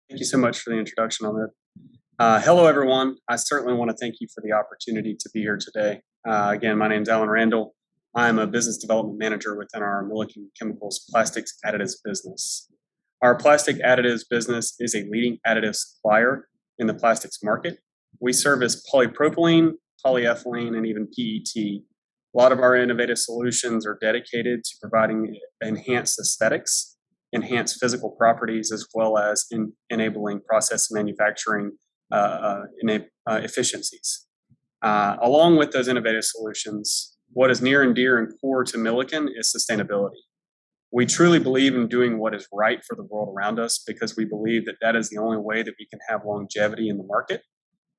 Thank you so much for the introduction on that. Hello, everyone. I certainly want to thank you for the opportunity to be here today. Again, my name is Alan Randall. I'm a business development manager within our Milliken Chemicals Plastics Additives business. Our plastic additives business is a leading additive supplier in the plastics market. We service polypropylene, polyethylene, and even PET. A lot of our innovative solutions are dedicated to providing enhanced aesthetics, enhanced physical properties, as well as enabling process manufacturing efficiencies. Along with those innovative solutions, what is near and dear and core to Milliken is sustainability. We truly believe in doing what is right for the world around us because we believe that that is the only way that we can have longevity in the market,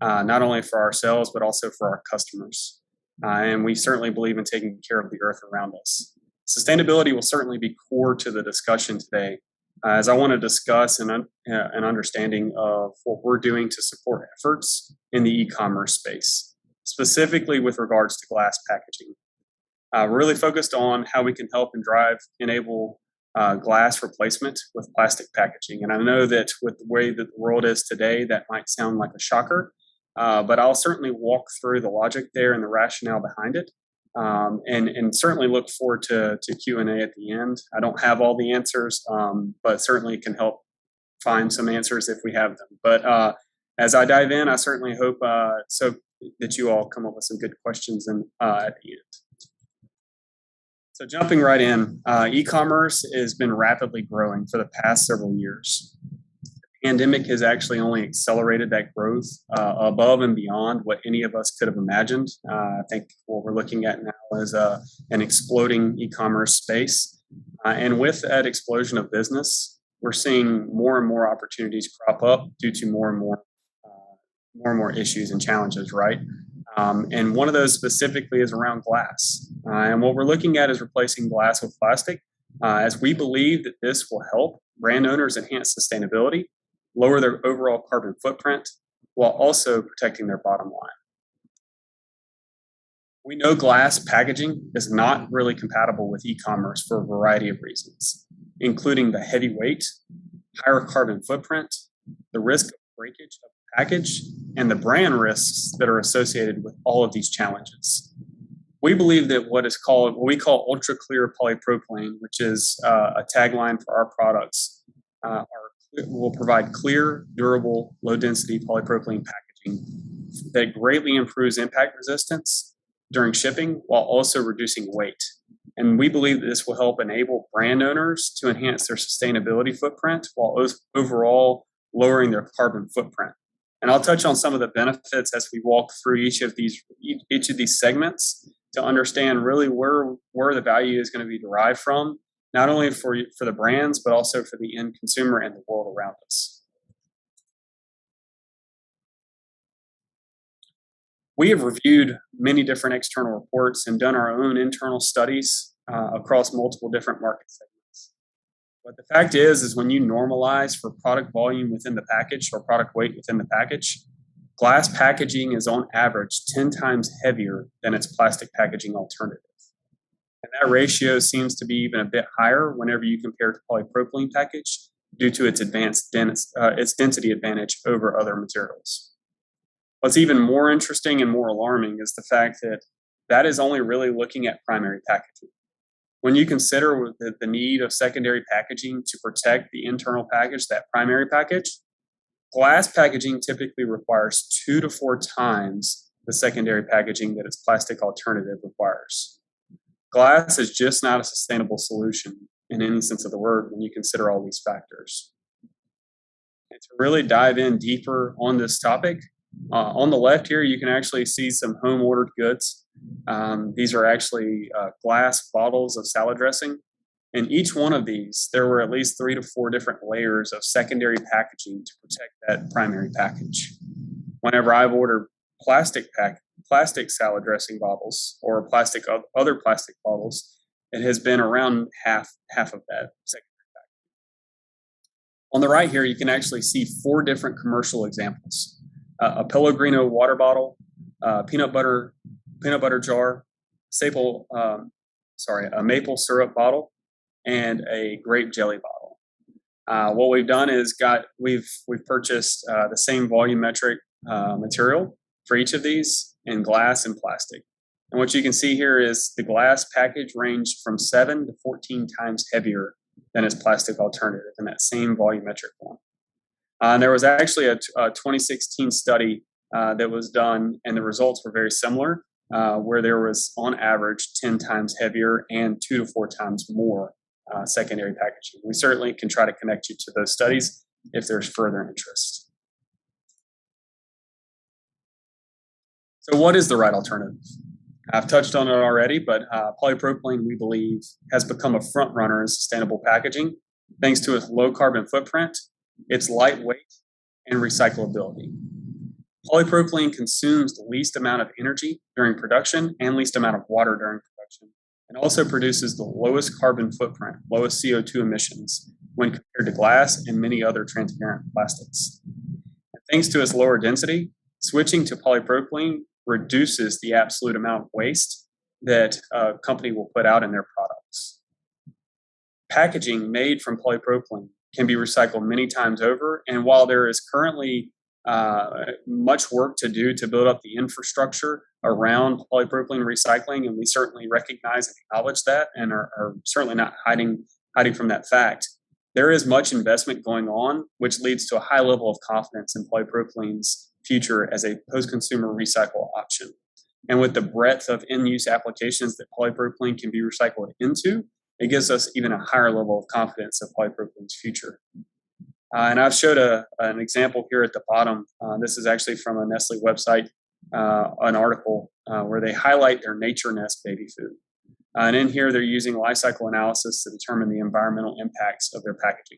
not only for ourselves, but also for our customers. And we certainly believe in taking care of the earth around us. Sustainability will certainly be core to the discussion today, as I want to discuss an understanding of what we're doing to support efforts in the e-commerce space, specifically with regards to glass packaging. We're really focused on how we can help and enable glass replacement with plastic packaging. And I know that with the way that the world is today, that might sound like a shocker, but I'll certainly walk through the logic there and the rationale behind it. And certainly look forward to Q&A at the end. I don't have all the answers, but certainly can help find some answers if we have them. But as I dive in, I certainly hope so that you all come up with some good questions at the end. So jumping right in, e-commerce has been rapidly growing for the past several years. The pandemic has actually only accelerated that growth above and beyond what any of us could have imagined. I think what we're looking at now is an exploding e-commerce space. And with that explosion of business, we're seeing more and more opportunities crop up due to more and more issues and challenges, right? And one of those specifically is around glass. And what we're looking at is replacing glass with plastic, as we believe that this will help brand owners enhance sustainability, lower their overall carbon footprint, while also protecting their bottom line. We know glass packaging is not really compatible with e-commerce for a variety of reasons, including the heavy weight, higher carbon footprint, the risk of breakage of the package, and the brand risks that are associated with all of these challenges. We believe that what we call ultra clear polypropylene, which is a tagline for our products, will provide clear, durable, low-density polypropylene packaging that greatly improves impact resistance during shipping while also reducing weight. And we believe that this will help enable brand owners to enhance their sustainability footprint while overall lowering their carbon footprint. And I'll touch on some of the benefits as we walk through each of these segments to understand really where the value is going to be derived from, not only for the brands, but also for the end consumer and the world around us. We have reviewed many different external reports and done our own internal studies across multiple different market segments. But the fact is when you normalize for product volume within the package or product weight within the package, glass packaging is on average 10 times heavier than its plastic packaging alternative. And that ratio seems to be even a bit higher whenever you compare to polypropylene package due to its density advantage over other materials. What's even more interesting and more alarming is the fact that that is only really looking at primary packaging. When you consider the need of secondary packaging to protect the internal package, that primary package, glass packaging typically requires 2 to 4 times the secondary packaging that its plastic alternative requires. Glass is just not a sustainable solution in any sense of the word when you consider all these factors. And to really dive in deeper on this topic, on the left here, you can actually see some home ordered goods. These are actually glass bottles of salad dressing. In each one of these, there were at least 3 to 4 different layers of secondary packaging to protect that primary package. Whenever I've ordered plastic salad dressing bottles or other plastic bottles, it has been around half of that secondary packaging. On the right here, you can actually see 4 different commercial examples. A Pellegrino water bottle, peanut butter jar, a maple syrup bottle, and a grape jelly bottle. What we've done is we've purchased the same volumetric material for each of these in glass and plastic. And what you can see here is the glass package ranged from 7 to 14 times heavier than its plastic alternative in that same volumetric form. And there was actually a 2016 study that was done, and the results were very similar, where there was on average 10 times heavier and 2 to 4 times more secondary packaging. We certainly can try to connect you to those studies if there's further interest. So what is the right alternative? I've touched on it already, but polypropylene, we believe, has become a front runner in sustainable packaging thanks to its low carbon footprint, its lightweight, and recyclability. Polypropylene consumes the least amount of energy during production and least amount of water during production, and also produces the lowest carbon footprint, lowest CO2 emissions when compared to glass and many other transparent plastics. And thanks to its lower density, switching to polypropylene reduces the absolute amount of waste that a company will put out in their products. Packaging made from polypropylene can be recycled many times over, and while there is currently much work to do to build up the infrastructure around polypropylene recycling, and we certainly recognize and acknowledge that and are certainly not hiding from that fact, there is much investment going on, which leads to a high level of confidence in polypropylene's future as a post-consumer recycle option. And with the breadth of end-use applications that polypropylene can be recycled into, it gives us even a higher level of confidence of polypropylene's future. And I've showed an example here at the bottom. This is actually from a Nestle website, an article where they highlight their Nature Nest baby food. And in here, they're using life cycle analysis to determine the environmental impacts of their packaging.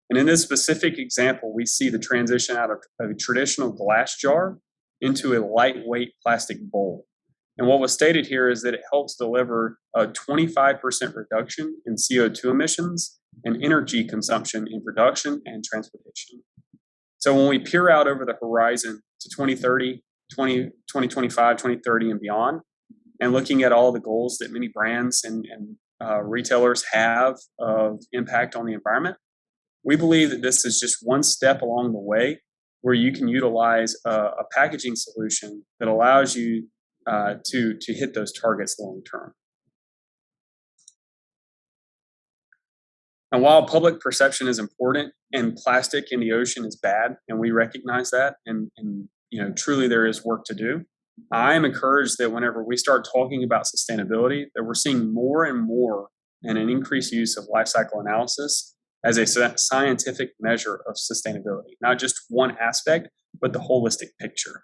And in this specific example, we see the transition out of a traditional glass jar into a lightweight plastic bowl. And what was stated here is that it helps deliver a 25% reduction in CO2 emissions and energy consumption in production and transportation. So when we peer out over the horizon to 2030, 2025, 2030 and beyond, and looking at all the goals that many brands and retailers have of impact on the environment, we believe that this is just one step along the way where you can utilize a packaging solution that allows you to hit those targets long term. And while public perception is important and plastic in the ocean is bad, and we recognize that, and truly there is work to do, I am encouraged that whenever we start talking about sustainability, that we're seeing more and more and an increased use of life cycle analysis as a scientific measure of sustainability, not just one aspect, but the holistic picture.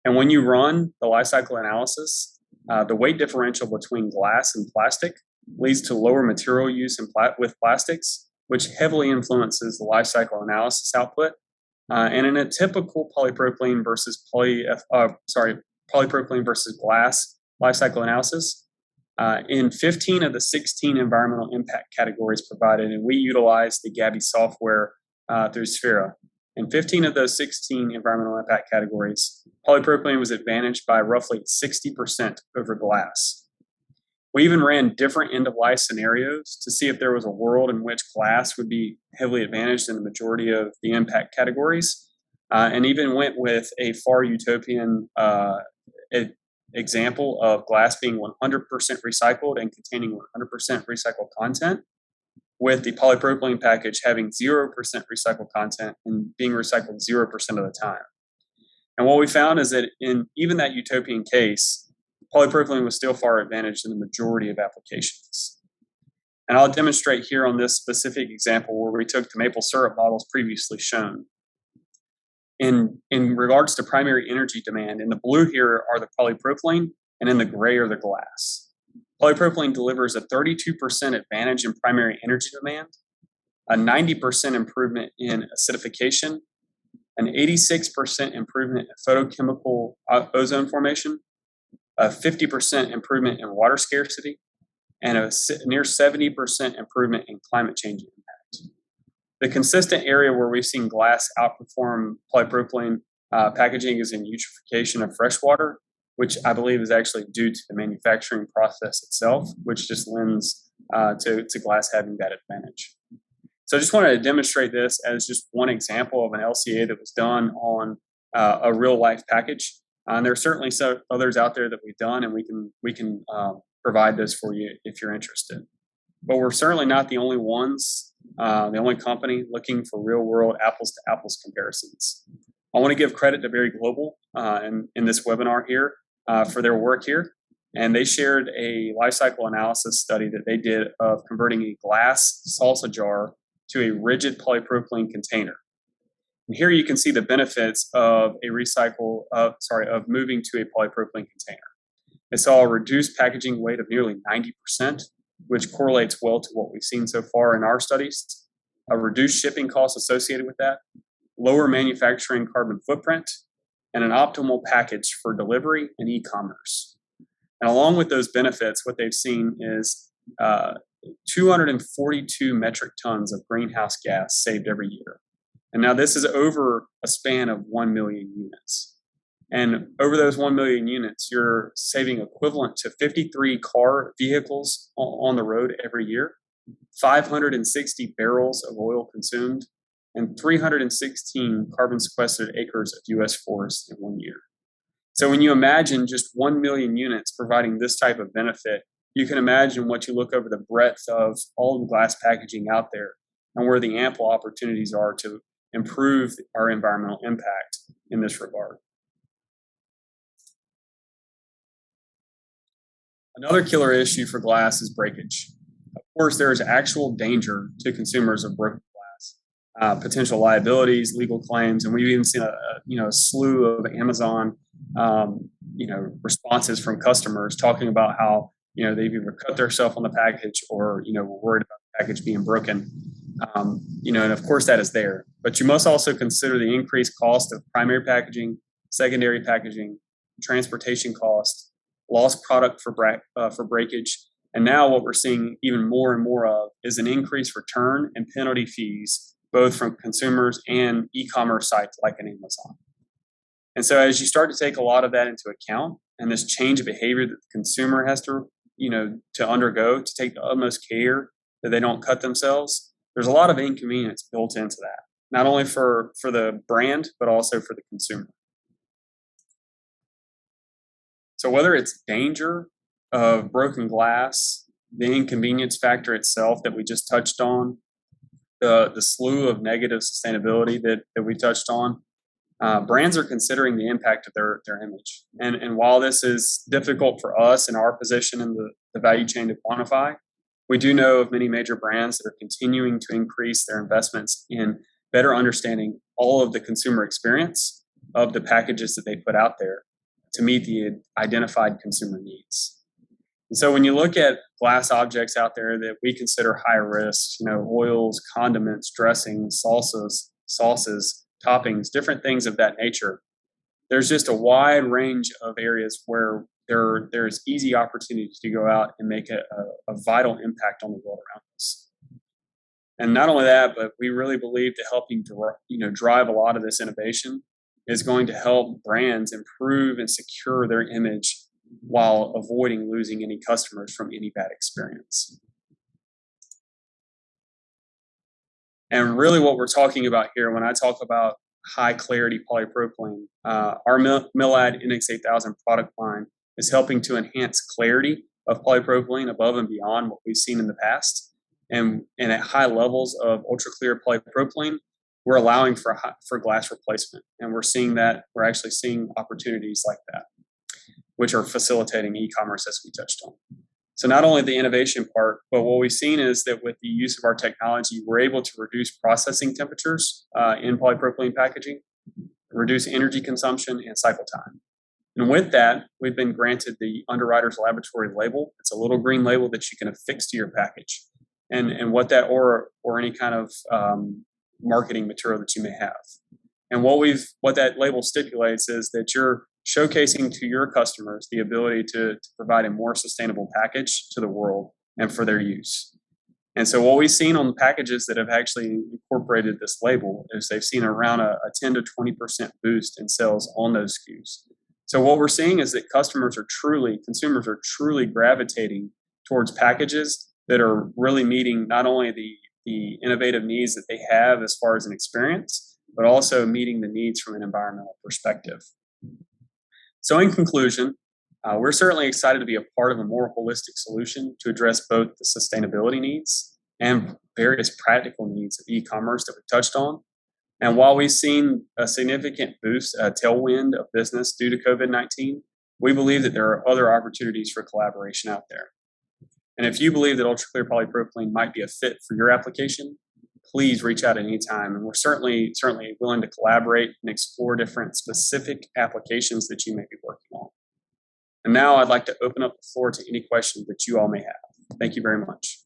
And when you run the life cycle analysis, the weight differential between glass and plastic leads to lower material use with plastics, which heavily influences the life cycle analysis output. And in a typical polypropylene versus polypropylene versus glass life cycle analysis, in 15 of the 16 environmental impact categories provided, and we utilize the Gabby software through Sphera. In 15 of those 16 environmental impact categories, polypropylene was advantaged by roughly 60% over glass. We even ran different end-of-life scenarios to see if there was a world in which glass would be heavily advantaged in the majority of the impact categories, and even went with a far utopian example of glass being 100% recycled and containing 100% recycled content, with the polypropylene package having 0% recycled content and being recycled 0% of the time. And what we found is that in even that utopian case, polypropylene was still far advantaged in the majority of applications. And I'll demonstrate here on this specific example where we took the maple syrup bottles previously shown. In regards to primary energy demand, in the blue here are the polypropylene, and in the gray are the glass. Polypropylene delivers a 32% advantage in primary energy demand, a 90% improvement in acidification, an 86% improvement in photochemical ozone formation, a 50% improvement in water scarcity, and a near 70% improvement in climate change impact. The consistent area where we've seen glass outperform polypropylene packaging is in eutrophication of fresh water, which I believe is actually due to the manufacturing process itself, which just lends to glass having that advantage. So I just wanted to demonstrate this as just one example of an LCA that was done on a real life package. And there are certainly some others out there that we've done, and we can provide those for you if you're interested. But we're certainly not the only ones, the only company looking for real world apples to apples comparisons. I want to give credit to Very Global in this webinar here for their work here. And they shared a life cycle analysis study that they did of converting a glass salsa jar to a rigid polypropylene container. And here you can see the benefits of of moving to a polypropylene container. They saw a reduced packaging weight of nearly 90%, which correlates well to what we've seen so far in our studies. A reduced shipping cost associated with that, lower manufacturing carbon footprint, and an optimal package for delivery and e-commerce. And along with those benefits, what they've seen is 242 metric tons of greenhouse gas saved every year. And now this is over a span of 1 million units. And over those 1 million units, you're saving equivalent to 53 car vehicles on the road every year, 560 barrels of oil consumed, and 316 carbon sequestered acres of US forests in 1 year. So when you imagine just 1 million units providing this type of benefit, you can imagine what you look over the breadth of all the glass packaging out there and where the ample opportunities are to improve our environmental impact in this regard. Another killer issue for glass is breakage. Of course, there is actual danger to consumers of broken glass, potential liabilities, legal claims, and we've even seen a slew of Amazon responses from customers talking about how they've either cut themselves on the package or were worried about the package being broken. And of course that is there, but you must also consider the increased cost of primary packaging, secondary packaging, transportation cost, lost product for breakage, and now what we're seeing even more and more of is an increased return and penalty fees, both from consumers and e-commerce sites like an Amazon. And so as you start to take a lot of that into account, and this change of behavior that the consumer has to undergo to take the utmost care that they don't cut themselves, there's a lot of inconvenience built into that, not only for the brand, but also for the consumer. So whether it's danger of broken glass, the inconvenience factor itself that we just touched on, the slew of negative sustainability that we touched on, brands are considering the impact of their image. And while this is difficult for us in our position in the value chain to quantify, we do know of many major brands that are continuing to increase their investments in better understanding all of the consumer experience of the packages that they put out there to meet the identified consumer needs. And so when you look at glass objects out there that we consider high risk, oils, condiments, dressings, sauces, toppings, different things of that nature, there's just a wide range of areas where there's easy opportunities to go out and make a vital impact on the world around us. And not only that, but we really believe that helping drive a lot of this innovation is going to help brands improve and secure their image while avoiding losing any customers from any bad experience. And really what we're talking about here, when I talk about high clarity polypropylene, our Millad NX 8000 product line is helping to enhance clarity of polypropylene above and beyond what we've seen in the past. And at high levels of ultra clear polypropylene, we're allowing for glass replacement. And we're actually seeing opportunities like that, which are facilitating e-commerce as we touched on. So not only the innovation part, but what we've seen is that with the use of our technology, we're able to reduce processing temperatures in polypropylene packaging, reduce energy consumption and cycle time. And with that, we've been granted the Underwriters Laboratory label. It's a little green label that you can affix to your package. And what that or any kind of marketing material that you may have. And what that label stipulates is that you're showcasing to your customers the ability to provide a more sustainable package to the world and for their use. And so what we've seen on the packages that have actually incorporated this label is they've seen around a 10 to 20% boost in sales on those SKUs. So what we're seeing is that consumers are truly gravitating towards packages that are really meeting not only the the innovative needs that they have as far as an experience, but also meeting the needs from an environmental perspective. So, in conclusion, we're certainly excited to be a part of a more holistic solution to address both the sustainability needs and various practical needs of e-commerce that we touched on. And while we've seen a significant boost, a tailwind of business due to COVID-19, we believe that there are other opportunities for collaboration out there. And if you believe that ultra-clear polypropylene might be a fit for your application, please reach out at any time. And we're certainly willing to collaborate and explore different specific applications that you may be working on. And now I'd like to open up the floor to any questions that you all may have. Thank you very much.